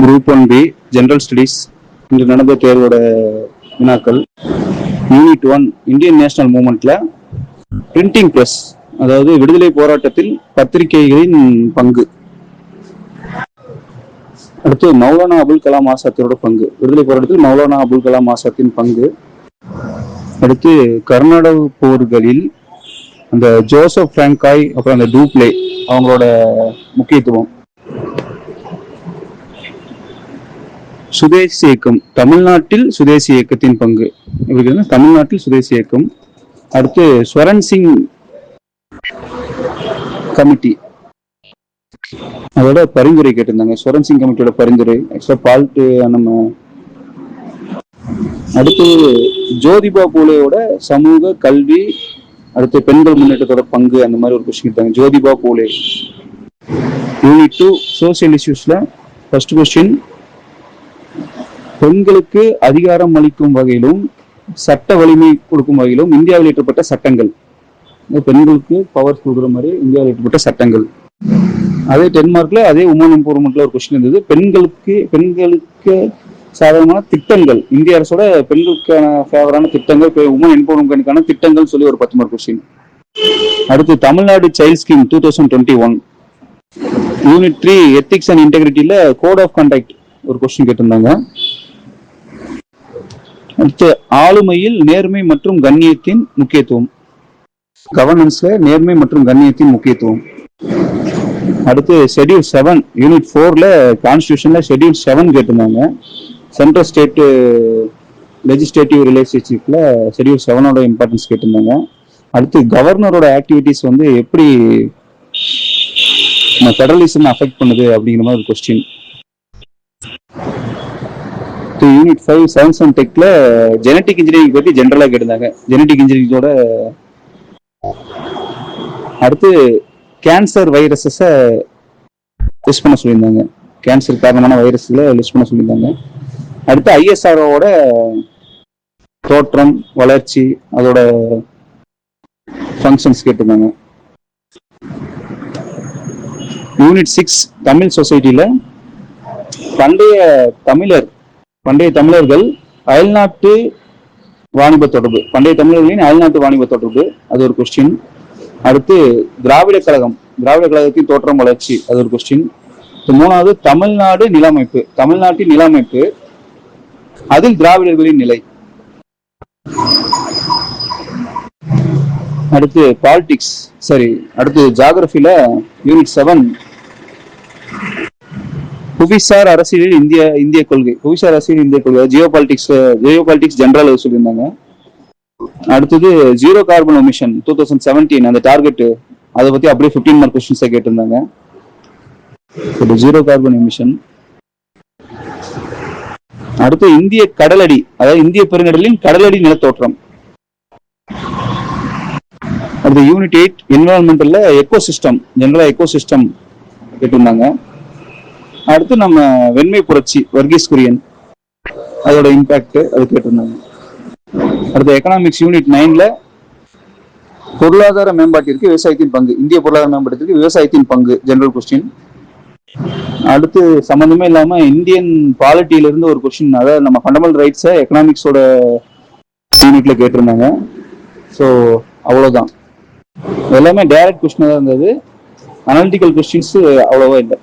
Group 1B general studies இன்று நடந்த தேர்வோட வினாக்கள். யூனிட் 1 இந்தியன் நேஷனல் மூவ்மெண்ட்ல பிரிண்டிங் பிரஸ், அதாவது விடுதலை போராட்டத்தில் பத்திரிகைகளின் பங்கு. அடுத்து மௌலானா அபுல் கலாம் ஆசாத்தோட பங்கு, விடுதலை போராட்டத்தில் மௌலானா அபுல் கலாம் ஆசாத்தின் பங்கு. அடுத்து கர்நாடக போர்களில் அந்த ஜோசப் பிராங்காய் அப்புறம் அந்த டூப்ளே அவங்களோட முக்கியத்துவம். சுதேசி இயக்கம், தமிழ்நாட்டில் சுதேசி இயக்கத்தின் பங்கு. தமிழ்நாட்டில் சுதேசி இயக்கம். அடுத்து ஸ்வரன் சிங் கமிட்டி, அதோட பரிந்துரை கேட்டிருந்தாங்க. ஸ்வரன் சிங் கமிட்டியோட பரிந்துரை பால்ட் நம்ம. அடுத்து ஜோதிபா பூலேயோட சமூக கல்வி, அடுத்து பெண்கள் முன்னேற்றத்தோட பங்கு, அந்த மாதிரி ஒரு கொஸ்டின் இருக்காங்க. ஜோதிபா பூலே. யூனிட் 2 சோசியல் இஷ்யூஸ்ல ஃபர்ஸ்ட் கொஸ்டின், பெண்களுக்கு அதிகாரம் அளிக்கும் வகையிலும் சட்ட வலிமை கொடுக்கும் வகையிலும் இந்தியாவில் இயற்றப்பட்ட சட்டங்கள். பெண்களுக்கு பவர் கொடுக்குற மாதிரி இந்தியாவில் இயற்றப்பட்ட சட்டங்கள். அதே 10 மார்க்ல அதே உமன் எம்பவர்மெண்ட்ல ஒரு கொஸ்டின் இருந்தது. பெண்களுக்கு சாதகமான திட்டங்கள், இந்திய அரசோட பெண்களுக்கான ஃபேவரான திட்டங்கள், உமன் எம்பவர்மெண்ட்கான திட்டங்கள் சொல்லி ஒரு 10 மார்க் கொஸ்டின். அடுத்து Tamil Nadu child scheme 2021. Unit 3 ethics and இன்டெகிரிட்டில கோட் ஆஃப் கண்டக்ட் ஒரு கொஸ்டின் கேட்டிருந்தாங்க. அடுத்து ஆளுமையில் நேர்மை மற்றும் கண்ணியத்தின் முக்கியத்துவம், கவர்னன்ஸ்ல நேர்மை மற்றும் கண்ணியத்தின் முக்கியத்துவம். அடுத்து ஷெட்யூல் 7 யூனிட் 4ல கான்ஸ்டிடியூஷன்ல ஷெட்யூல் 7 கேட்டிருந்தாங்க. சென்ட்ரல் ஸ்டேட் லெஜிஸ்லேட்டிவ் ரிலேஷன்ஷிப்ல ஷெட்யூல் 7ஓட இம்பார்ட்டன்ஸ் கேட்டிருந்தாங்க. அடுத்து கவர்னரோட ஆக்டிவிட்டிஸ் வந்து எப்படி ஃபெடரலிசம் அஃபெக்ட் பண்ணுது அப்படிங்கிற மாதிரி ஒரு கொஸ்டின். யூனிட் 5 சயின்ஸ் அண்ட் டெக்ல ஜெனட்டிக் இன்ஜினியரிங் பத்தி ஜெனரலா கேட்டிருந்தாங்க. ஜெனட்டிக் இன்ஜினியரிங்கோட அடுத்து கேன்சர் வைரஸஸ லிஸ்ட் பண்ண சொல்லியிருந்தாங்க. கேன்சர் காரணமான வைரஸ்களை லிஸ்ட் பண்ண சொல்லியிருந்தாங்க. அடுத்து ஐஎஸ்ஆர்ஓட தோற்றம், வளர்ச்சி, அதோட ஃபங்க்ஷன்ஸ் கேட்டிருந்தாங்க. யூனிட் 6 தமிழ் சொசைட்டில பண்டைய தமிழர்கள் அயல்நாட்டு வாணிப தொடர்பு, பண்டைய தமிழர்களின் அயல்நாட்டு வாணிப தொடர்பு, அது ஒரு கொஸ்டின். அடுத்து திராவிட கழகத்தின் தோற்றம், வளர்ச்சி, அது ஒரு கொஸ்டின். மூணாவது தமிழ்நாட்டின் நிலமைப்பு, அதில் திராவிடர்களின் நிலை. அடுத்து பாலிடிக்ஸ், அடுத்து ஜியோகிராஃபில யூனிட் 7 புவிசார் அரசியலில் இந்திய கொள்கை, ஜியோ பாலிடிக்ஸ் ஜெனரல் சொல்லியிருந்தாங்க. அடுத்தது ஜீரோ கார்பன் எமிஷன் 2017 அந்த டார்கெட், அதை பத்தி அப்படியே 15 மார்க் கொஸ்டின்ஸை கேட்டிருந்தாங்க. Zero carbon emission. அடுத்து இந்திய கடலடி, அதாவது இந்திய பெருங்கடலின் கடலடி நிலத்தோற்றம். அடுத்து யூனிட் 8 என்விரான்மெண்டல்ல எக்கோசிஸ்டம், ஜெனரலா எக்கோசிஸ்டம் கேட்டிருந்தாங்க. அடுத்து நம்ம வெண்மை புரட்சி, வர்கீஸ் குரியன், அதோட இம்பாக்ட், அது கேட்டிருந்தாங்க. அடுத்து எக்கனாமிக்ஸ் யூனிட் 9ல பொருளாதார மேம்பாட்டிற்கு விவசாயத்தின் பங்கு, இந்திய பொருளாதார மேம்பாட்டிற்கு விவசாயத்தின் பங்கு, ஜெனரல் கொஸ்டின். அடுத்து சம்பந்தமே இல்லாம இந்தியன் பாலிட்டியில இருந்து ஒரு கொஸ்டின், அதாவது நம்ம ஃபண்டமெண்டல் ரைட்ஸை எக்கனாமிக்ஸோட யூனிட்ல கேட்டிருந்தாங்க. ஸோ அவ்வளவுதான், எல்லாமே டைரக்ட் கொஸ்டின் தான் இருந்தது. அனாலிட்டிக்கல் கொஸ்டின்ஸ் அவ்வளவா இல்லை.